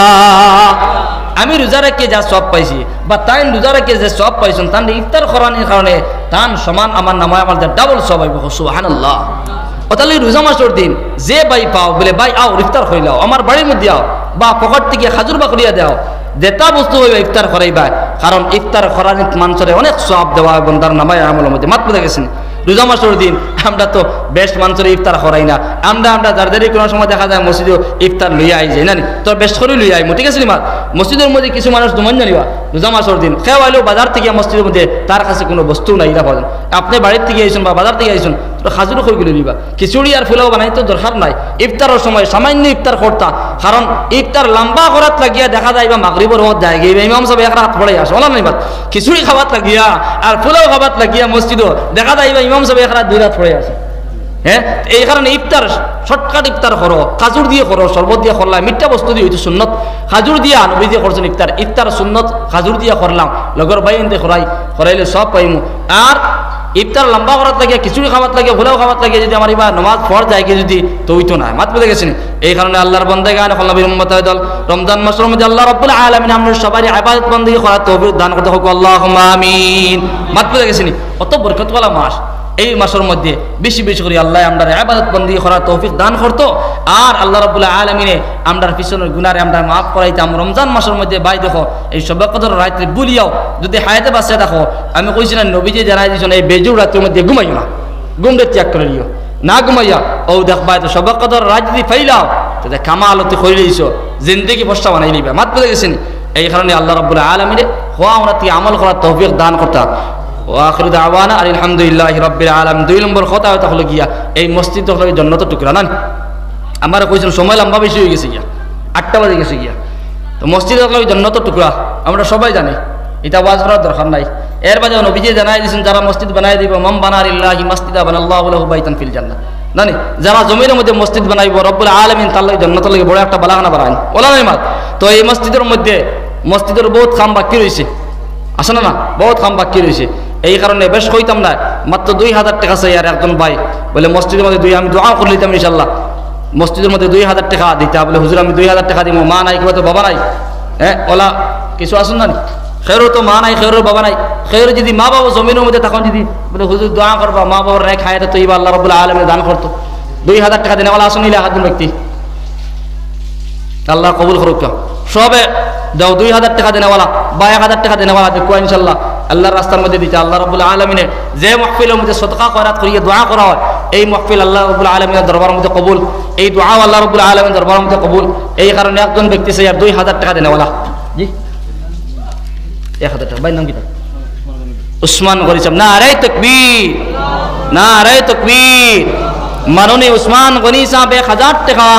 Speaker 1: আমি রোজা রাখিয়ে যা সব পাইছি, বা তাই রোজা রাখিয়ে যে সব পাইছেন, তান ইফতার করানোর কারণে তান সমান আমার নামায় আমার ডাবল সব হইব। সুবহানাল্লাহ। তাহলে রোজা মাসের দিন যে বাই পাও বলে ভাই আও ইফতার করিলাও, আমার বাড়ির মধ্যে আও, বা পকেট থেকে খাজুর বা করিয়া দাও, যেটা বস্তু হইবা ইফতার করাইবা, কারণ ইফতার করার মানুষের অনেক সওয়াব দেওয়া এবং তার নামায় আমলের মধ্যে মাত্র দেখেছেন। রোজা মাসের দিন আমরা তো বেশ মানুষের ইফতার করাই না, আমরা যাদের কোনো সময় দেখা যায় মসজিদে ইফতার লইয়া আই যাই না, তো বেশ করে লইয়া আইমো, ঠিক আছে মা। মসজিদের মধ্যে কিছু মানুষ দুমান জানিবা রোজা মাসের দিন খেয়ে আইলেও বাজার থেকে মসজিদের মধ্যে তার কাছে কোনো বস্তু নাই, ইরা পাবেন। আপনি বাড়ির থেকে আইসুন বা বাজার থেকে আইসুন, তো খাজুরও খইগুলো নিবা, খিচুড়ি আর ফুলাও বানাই তো দরকার নাই। ইফতারের সময় সামান্য ইফতার করতা, কারণ ইফতার লম্বা করাত লাগিয়া দেখা যায় বা মাগরিবর হত যায় গিয়ে ইমাম সাহেব এক রাত পড়ে আসে, বলা নাই বাত খিচুড়ি খাবাত লাগিয়া আর ফুলাও খাবাত লাগিয়া মসজিদও দেখা যায় বা ইমাম সাহেব এক রাত দুই রাত পড়ে আসে। হ্যাঁ, এই কারণে ইফতার শর্টকাট ইফতার করো, খাজুর দিয়ে করো, শরবত দিয়ে করলাম, মিঠা বস্তু দিয়ে হইতো সুন্নত, খাজুর দিয়া নবী দিয়ে করছেন ইফতার, ইফতার সুন্নত খাজুর দিয়ে করলাম, লগর ভাই এনতে করাইলে সব পাইমু। আর ইফতার লম্বা করার লাগে, খিচুড়ি খাবার লাগে, ভোলাও খাবার লাগে, যদি আমার এবার নমাজ পড় যায় যদি তো হইতো না, মাত বুঝে গেছেন। এই কারণে আল্লাহর বান্দাগান নবীর উম্মতের দল রমজান মাসের মধ্যে আল্লাহ রাব্বুল আলামিন আমাদের সবারই ইবাদত বندگی করার তৌফিক দান করতে হোক, আল্লাহুম্মা আমিন। মাত বুঝে গেছেন। অত বরকতওয়ালা মাস, এই মাসের মধ্যে বেশি বেশি করে আল্লাহ আমরা ইবাদত বندگی করার তৌফিক দান করতো, আর আল্লাহ রাব্বুল আলামিনে আমরার পিছনের গুনাহে আমরা মাফ করাইতাম। রমজান মাসের মধ্যে ভাই দেখো এই শবে কদর রাতে বলিয়াও যদি হায়াতে বাঁচে দেখো, আমি কইছি না নবী যে জানাই দিয়েছেন এই বেজুর রাতের মধ্যে ঘুমাইও না, ঘুমটা ত্যাগ করে দিও না, ঘুমাইয়া ও দেখবা তো শবে কদর রাত যদি ফাইলাও তো কামালতে কই লইছো, জিন্দেগি বর্ষা বানাই লইবা। মাত বুঝে গেছেন। এই কারণে আল্লাহ রাব্বুল আলামিনে হওয়া ওনাতে আমল করার তৌফিক দান করতা। ওয়াখিরু দাওয়ানা আলহামদুলিল্লাহি রাব্বিল আলামিন। 2 নম্বর কথা হয়তো হলো গিয়া এই মসজিদ হলো জান্নাতের টুকরা না, আমার কইছেন সময় লম্বা বেশি হয়ে গেছে গিয়া, 8টা বাজে গেছে গিয়া, তো মসজিদ হলো জান্নাতের টুকরা আমরা সবাই জানি, এটা ওয়াজ করার দরকার নাই। এর বাদে নবীজি জানাই দিয়েছেন যারা মসজিদ বানাই দিব, মান বানা লিল্লাহি মাসজিদা বানাল্লাহু লাহু বাইতান ফিল জান্নাহ, জানি যারা জমিনের মধ্যে মসজিদ বানাইব রব্বুল আলামিন তার লাগি জান্নাতের লাগি বড় একটা বালাখানা বানায় ওলা নাই মাত। তো এই মসজিদের মধ্যে মসজিদের বহুত কাম বাকি রয়েছে, আসে না, বহুত কাম বাকি রয়েছে। এই কারণে বেশ কইতাম না, মাত্র 2000 টাকা চাই। আর একজন ভাই বলে মসজিদের মধ্যে আমি দোয়া করে দিতাম ইনশাল্লাহ, মসজিদের মধ্যে 2000 টাকা দিতে বলে হুজুর আমি 2000 টাকা দিব, মা নাই কিংবা তো বাবা নাই, হ্যাঁ ওলা কিছু আসুন না, খেরও তো মা নাই, খেরোর বাবা নাই, খের যদি মা বাবা জমিনের মধ্যে তখন যদি বলে হুজুর দোয়া করবা, মা বাবার নাই খায় তো এইবার আল্লাহ রাব্বুল আলামিন দান করতো। 2000 টাকা দেনে ওলা আসুন নিলে একজন ব্যক্তি, আল্লাহ কবুল করুক। সবে দাও 2000 টাকা দেনেওয়ালা বা 1000 টাকা দেনেওয়ালা দেখো ইনশাল্লাহ আল্লাহর রাস্তার মধ্যে দিতে আল্লাহ রাব্বুল আলামিনের যে মাহফিলের মধ্যে সদকা খয়রাত করিয়ে দোয়া করা হয়, এই মাহফিল আল্লাহ রাব্বুল আলামিনের দরবারের মধ্যে কবুল, এই দোয়া আল্লাহ রাব্বুল আলামিনের দরবারের মধ্যে কবুল। এই কারণে একজন ব্যক্তি সে 2000 টাকা দেনেওয়ালা, জি 1000 টাকা। ভাই নাম কি? উসমান গনি সাহেব। নারে তাকবীর, নারে তাকবীর। মাননীয় উসমান গনি সাহেব 1000 টাকা,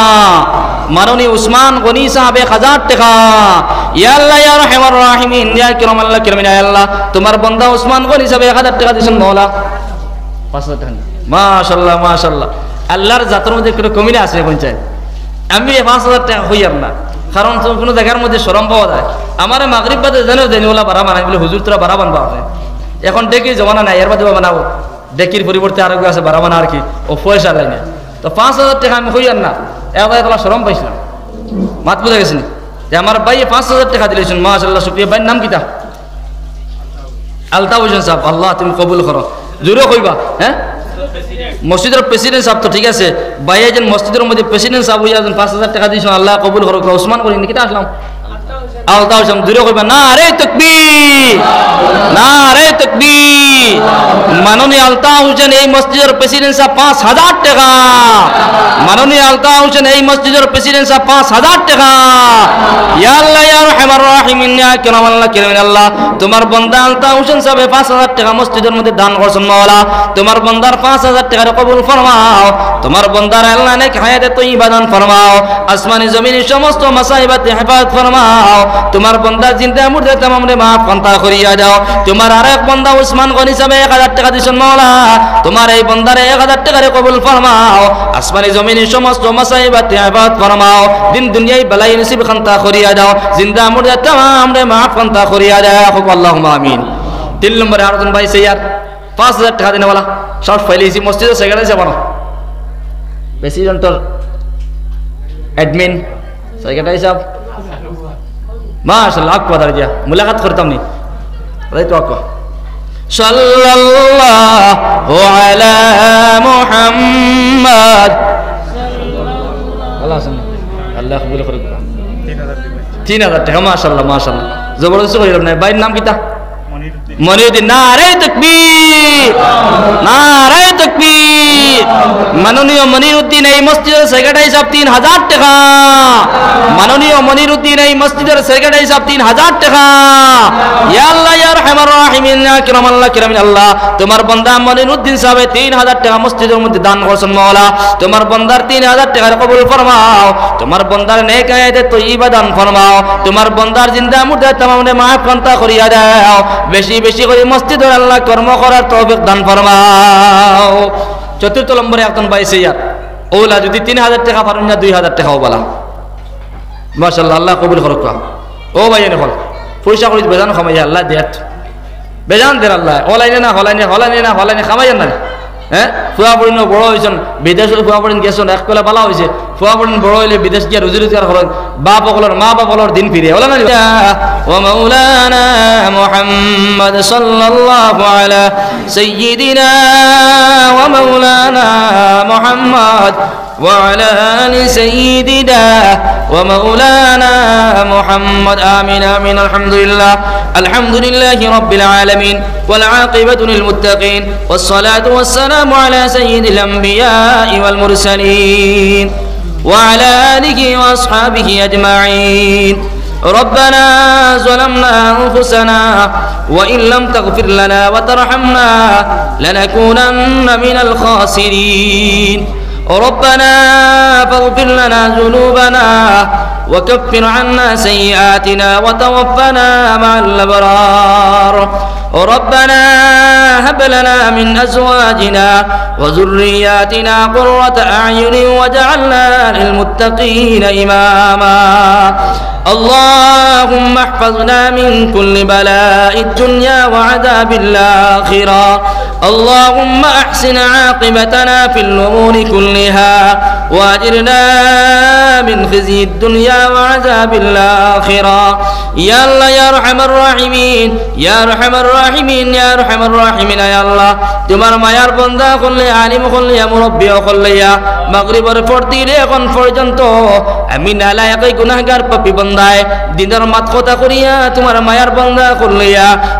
Speaker 1: মাননীয় উসমান গনি সাহেব 1000 টাকা। ইয়া আল্লাহ ইয়া রাহমার রাহিমিন ইয়া কিরাম আল্লাহ কিরামিন, ইয়া আল্লাহ তোমার বান্দা উসমান গনি সাহেব 1000 টাকা দিয়েছেন মওলা। 5000 টাকা মাশাআল্লাহ মাশাআল্লাহ। আল্লাহর জাতের মধ্যে কোনো কমি না আছে পঞ্চায়েত। আমি 5000 টাকা হইয়ার না, কারণ কোনো জায়গার মধ্যে শরম পাওয়া যায়। আমার মাগরিব বাদে জানো দেনিওয়ালা বাড়া বানাই বলে হুজুর তোরা বাড়া বানবা, এখন ডেকি জমানা নাই, এর বাদে বানাবো ডেকির পরিবর্তে আরো আছে বাড়া বানা আর কি, ও পয়সা দেয় না। তো 5000 টাকা আমি হইয়ার না, এবার শরম পাইছিলাম। মাত বুঝা গেছেন যে আমার ভাই 5000 টাকা দিলেছেন, মাশাআল্লাহ শুকরিয়া। ভাইয়ের নাম কিতা? আলতাফ হোসেন সাহেব। আল্লাহ তুমি কবুল করো, জোরে কইবা। হ্যাঁ, মসজিদের প্রেসিডেন্ট সাহেব তো ঠিক আছে, ভাই একজন মসজিদের মধ্যে প্রেসিডেন্ট সাহেব হইয়া 5000 টাকা দিয়েছেন, আল্লাহ কবুল করো। ওসমান করি কিতা আসলাম আল্লাহ হোসেন দূরে কইবা না রে তাকবীর, না রে তাকবীর। মাননীয় আলতাফ হোসেন এই মসজিদের প্রেসিডেন্ট সাহেব 5,000 টাকা। মাননীয় আলতাফ হোসেন এই মসজিদের প্রেসিডেন্ট সাহেব 5,000 টাকা। ইয়া আল্লাহ ইয়া রাহমার রাহিমিন ইয়া কারাম আল্লাহ কারীম আল্লাহ, তোমার বান্দা আলতাফ হোসেন সাহেব 5,000 টাকা মসজিদের মধ্যে দান করছেন মাওলা, তোমার বান্দার 5,000 টাকা কবুল ফরমাও। তোমার বান্দার আল্লাহ নেক হায়াতে তয়্যিবা দান ফরমাও, আসমানি জমিনের সমস্ত মাসাইবাতে হেফাজত ফরমাও। তোমার বান্দা জিন্দা মুর্দে तमाम রে maaf কান্তা করিয়া দাও। তোমার আরেক বান্দা উসমান গনি সাহেব 1,000 টাকা দিছেন মাওলা, তোমার এই বান্দারে 1,000 টাকা কবুল ফরমাও, আসমানি জমিনের সমস্ত মাসাইবাতে হেফাজত ফরমাও। দিন দুনিয়ায় বালাই নসিব কান্তা করিয়া দাও, জিন্দা মুর্দে तमाम রে maaf কান্তা করিয়া দাও। আল্লাহুম্মা আমিন। 3 নম্বরে আরেকজন ভাই সৈয়দ 5,000 টাকা দেনে वाला সব ফাইলিছি মসজিদের সেক্রেটারি সাহেব না, প্রেসিডেন্টর অ্যাডমিন সেক্রেটারি সাহেব মাশাআল্লাহ আকবার দাঁড়িয়ে মুলাকাত করতাম নি রাইট ওয়াক্কা সাল্লাল্লাহু আলা মুহাম্মদ আল্লাহ সাল্লাল্লাহু আল্লাহ কবুল করুক। 3,000 টাকা মাশাআল্লাহ মাশাআল্লাহ জবরদস্তি কইলাম না। ভাইয়ের নাম কিটা? মনিরুদ্দিন। নারে তাকবীর, নারে তাকবীর। মাননীয় মনিরুদ্দিন এই মসজিদের সেক্রেটারি সাহেব 3,000 টাকা। মাননীয় মনিরুদ্দিন এই মসজিদের সেক্রেটারি সাহেব 3,000 টাকা। ইয়া আল্লাহ ইয়া রাহমার রাহিমিন ইয়া কারাম আল্লাহ কারীম আল্লাহ, তোমার বান্দা মনিরুদ্দিন সাহেব 3,000 টাকা মসজিদের মধ্যে দান করছেন মাওলা, তোমার বান্দার 3,000 টাকা কবুল ফরমাও। তোমার বান্দার নেক হায়াতে তয়্যিবা দান ফরমাও। তোমার বান্দার জিন্দা মুর্দে तमाम রে maaf কান্তা করিয়া দাও। বেশি বেশি করে মসজিদের আল্লাহ কর্ম করার তৌফিক দান ফরমাও। 4 নম্বরে একজন ভাই সৈয়দ ওলা যদি 3,000 টাকা পারেন না 2,000 টাকাও বলা মাশাআল্লাহ আল্লাহ কবুল করুক। ও ভাই এনে হল পয়সা করে বেজান খামাইয়া আল্লাহ দেয়াত বেজান দেন আল্লাহ হলাইনে না হলাইনে হলাইনে না হলাইনে খামাইয়া না। হ্যাঁ ফুয়া পড়িন বড় হয়েছেন বিদেশে, ফুয়া পড়িন গেছেন একবেলা বালা হয়েছে, ফুয়া পড়িন বড় হইলে বিদেশ গিয়ে রুজি রোজগার করেন, বাপ অকলর মা বাপ অকলর দিন ফিরে বলে না। ওয়া মাওলানা মুহাম্মদ সাল্লাল্লাহু আলা সাইয়্যিদিনা ওয়া মাওলানা মুহাম্মদ وعلى آل سيدنا ومولانا محمد آمين آمين. الحمد لله رب العالمين والعاقبة للمتقين والصلاة والسلام على سيد الأنبياء والمرسلين وعلى آله وأصحابه أجمعين. ربنا ظلمنا أنفسنا وإن لم تغفر لنا وترحمنا لنكونن من الخاسرين. ربنا فاغفر لنا ذنوبنا وكفر عنا سيئاتنا وتوفنا مع الأبرار. ربنا هب لنا من أزواجنا وذرياتنا قرة أعين واجعلنا للمتقين إماما. اللهم احفظنا من كل بلاء الدنيا وعذاب الآخرة. اللهم أحسن عاقبتنا في الأمور كلها وأجرنا من خزي الدنيا وعذاب الآخرة. يا الله يا أرحم الراحمين يا أرحم الراحمين يا أرحم الراحمين يا الله তোমার মায়ার বান্দা করলে আলিম করলে মুরব্বি করলে মাগরিবের পর থেকে এখন পর্যন্ত আমি নালায়েক গুনাহগার পাপী বান্দায় দিনের মাত কথা করিয়া তোমার মায়ার বান্দা করলে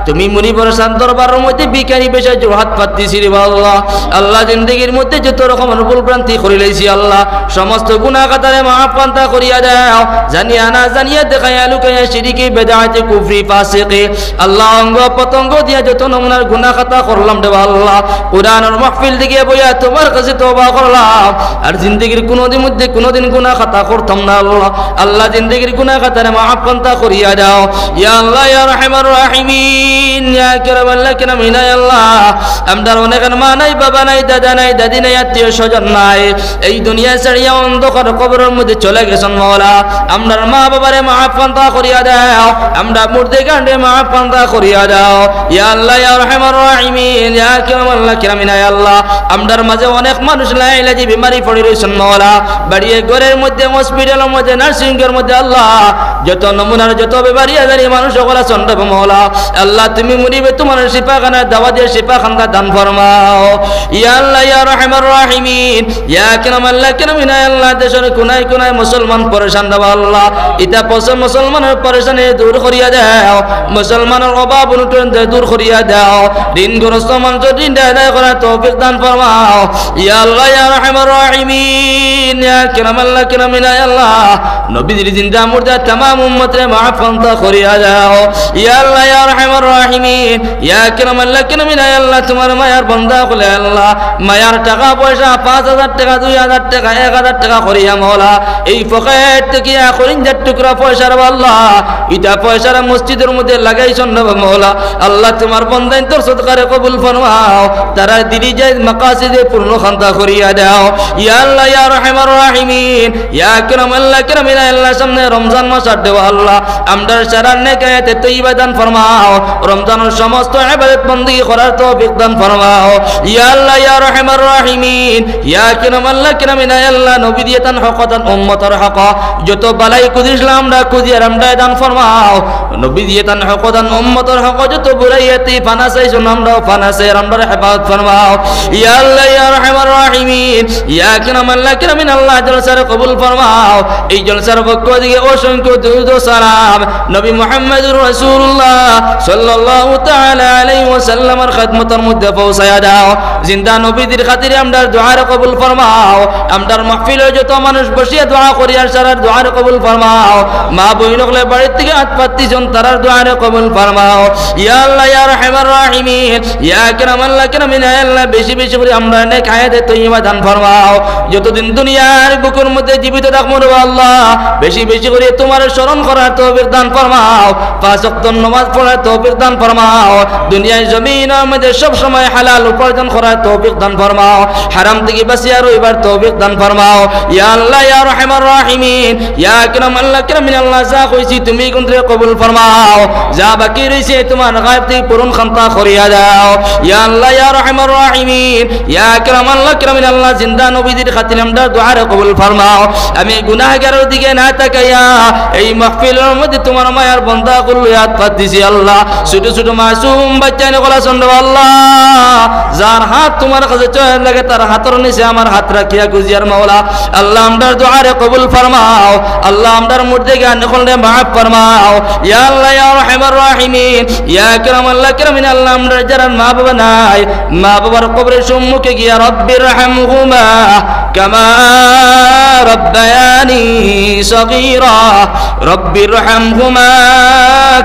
Speaker 1: তুমি মুনিবর শান দরবারের মধ্যে ভিখারি বেশে জোড়হাত পাচ্ছি রে আল্লাহ। আল্লাহ জিন্দেগির মধ্যে যত রকম ভুল ভ্রান্তি করে লইছি আল্লাহ সমস্ত গুনাহ কাতারে মাফ পান্তা করিয়া দাও। জানিয়া না জানিয়া দেখায়া লুকায়া শিরকি বেদাতে কুফরি ফাসিকি আল্লাহ অঙ্গ পতঙ্গ দিয়া যত নমুনার গুনাহ খাতা করলাম রে আল্লাহ। কুরআনের মাহফিল দিকে বইয়া তোমার কাছে তওবা করলাম আর জিন্দেগির কোনদিন মধ্যে কোনদিন গুনাহ খাতা করতাম না আল্লাহ। আল্লাহ জিন্দেগির গুনাহ খাতারে মাফ পান্তা করিয়া দাও। ইয়া আল্লাহ ইয়া রাহমার রাহিমিন ইয়া কারামাল লাকরামিন ইয়া আল্লাহ আমরা অনেক মা নাই বাবা নাই দাদা নাই দাদি নাই আত্মীয় স্বজন নাই এই দুনিয়া ছাড়িয়া অন্ধকার কবরের মধ্যে চলে গেছেন মাওলা। আমরার মা বাবারে মাফ পান্তা করিয়া দাও, আমরা মুর্দে গান্ডে মাফ পান্তা করিয়া দাও। ইয়া আল্লাহ ইয়া রাহমার রাহিমিন ইয়া কারামাল লাকরামিন ইয়া আল্লাহ আমরার মাঝে অনেক মানুষ লাইলাজি বিমারি পড়ে রয়েছেন মাওলা। বাড়িয়ে ঘরের মধ্যে হসপিটালের মধ্যে নার্সিং এর মধ্যে আল্লাহ যত নমুনার যত বেমারি আজারি মানুষ সকল চন্ডব মাওলা। আল্লাহ তুমি মুনিবে তোমার শিফাখানা দাওয়া দিয়ে শিফাখানা দান ফরমাও। ইয়া আল্লাহ ইয়া রাহমার রাহিমিন ইয়া কারামাল লাকরামিন ইয়া আল্লাহ দেশের কোনায় কোনায় মুসলমান পরেশান দাও আল্লাহ। ইতা মুসলমানের পরেশানি দূর করিয়া দাও মুসলমানের অভাব অনটন দূর করিয়া দাও ঋণগ্রস্ত মানুষের ঋণ আদায় করার তৌফিক দান ফরমাও ইয়া আল্লাহ ইয়া রাহমার রাহিমিন ইয়া কিরামাল্লাহ কিরামিনা ইয়া আল্লাহ নবীর জিন্দা মুর্দা तमाम উম্মতরে মাফ ফন্তা করিয়া দাও ইয়া আল্লাহ ইয়া রাহমার রাহিমিন ইয়া কিরামাল্লাহ কিরামিনা ইয়া আল্লাহ তোমার মায়ার বান্দা হলে আল্লাহ মায়ার টাকা পয়সা 5000 টাকা 2000 টাকা 1000 টাকা করিয়া মওলা এই পকেট থেকে খরিঞ্জার টুকরা পয়সার আল্লাহ এটা পয়সার মসজিদের মধ্যে লাগাইছন না মওলা আল্লাহ তোমার বান্দা তোর সদকারে কবুল ফরমাও তারা দিলি যায় মাকাসিদে পূর্ণ খান্তা করিয়া দাও ইয়া আল্লাহ ইয়া রাহমার রাহিমিন ইয়া কিরামাল্লাহ কিরামিনা আল্লাহ সামনে রমজান মাস আর দেও আল্লাহ আমদার সারার নেকায়াতে তৈবা দান ফরমাও রমজানের সমস্ত ইবাদত বندگی করার তৌফিক দান ফরমাও ইয়া আল্লাহ ইয়া রাহমার রাহিমিন ইয়া কিরামাল্লাহ কিরামিনা আল্লাহ নবী দিয়ে তান হকদান উম্মতের হক যত বালাই কুদিসলাম আমরা কুদিয়ার আমরা দান ফরমাও নবী দিয়ে তান হকদান উম্মতের হক যত বুরাইয়াতি ফানা চাইছো আমরাও ফানা চাই আমরা হেফাজত ফরমাও ইয়া আল্লাহ ইয়া রাহমার রাহিমিন ইয়া কিরামাল্লাহ কিরামিনা আল্লাহ জলসার কবুল ফরমাও এই জলসার পক্ষ থেকে অসংখ্য দুরূদ ও সালাম নবী মুহাম্মদুর রাসূলুল্লাহ সাল্লাল্লাহু তাআলা আলাইহি ওয়াসাল্লামের খিদমতের মধ্যে পৌঁছায়া দাও জিন্দা নবীদের খাতিরে আমরা দুআর কবুল ফরমাও আমরার মাহফিলে যত মানুষ বসিয়া দোয়া করি আর সারার দুআর কবুল ফরমাও মা বইনকলে বাড়ি থেকে হাত পাত্তিছন তারার দুআর কবুল ফরমাও ইয়া আল্লাহ ইয়া রাহমার রাহিমিন ইয়া কিরামাল্লাহ কিরামিনা আল্লাহ বেশি বেশি করে আমরা নেক হায়াতে তয়্যিবা দান ফরমাও যতদিন দুনিয়ার বুকের মধ্যে জীবিত থাকবো আল্লাহ বেশি বেশি করে তোমার স্মরণ করার তৌফিক দান ফরমাও পাঁচ ওয়াক্ত নামাজ পড়ার তৌফিক দান ফরমাও দুনিয়ায় জমিনের মধ্যে সব সময় হালাল উপার্জন করার তৌফিক দান ফরমাও হারাম থেকে বাঁচিয়া রইবার তৌফিক দান ফরমাও ইয়া আল্লাহ ইয়া রাহমার রাহিমিন ইয়া কিরামাল্লাহ কিরামিনা আল্লাহ যা কইছি তুমি কোনরে কবুল ফরমাও যা বাকি রইছে তোমার গায়ব থেকে পূরণ খান্তা করিয়া দাও ইয়া আল্লাহ ইয়া রাহমার রাহিমিন ইয়া কিরামাল্লাহ কিরামিনা আল্লাহ জিন্দা নবীদের খাতিরে আমরা দুআরে কবুল ফরমাও আমি গুনাহগারের দিকে না তাকাইয়া এই মাহফিলের মধ্যে তোমার মায়ার বান্দা গুলো হাত পাতিছি আল্লাহ ছোট ছোট মাসুম বাচ্চা নে গলা শুনবে আল্লাহ যার হাত তোমার কাছে চলে লাগে তার হাতের নিচে আমার হাত রাখিয়া গুজিয়ার মাওলা আল্লাহ আমরার দুআরে কবুল ফরমাও আল্লাহ আমরার মুর্দেকে আনখলনে মাফ ফরমাও ইয়া আল্লাহ ইয়া রাহমার রাহিমিন ইয়া কিরামাল্লাহ কিরামিনা আল্লাহ আমরার যারা মা বাবা নাই মা বাবার কবরের সম্মুখে গিয়া রব্বির রহমহুমা কামা রব্বায়ানি সগীরা রব্বির রহমহুমা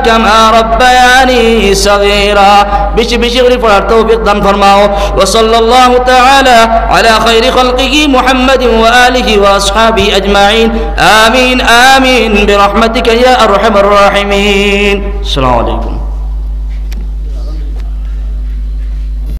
Speaker 1: কামা রব্বায়ানি সগীরা বেশি বেশি করে পড়ার তৌফিক দান ফরমাও ওয়া সাল্লাল্লাহু তাআলা আলা খায়রি খালকিহি মুহাম্মাদিন ওয়া আলিহি ওয়া আসহাবিহি আজমাইন আমিন আমিন বিরহমাতিকা ইয়া আরহামার রাহিমিন আসসালামু আলাইকুম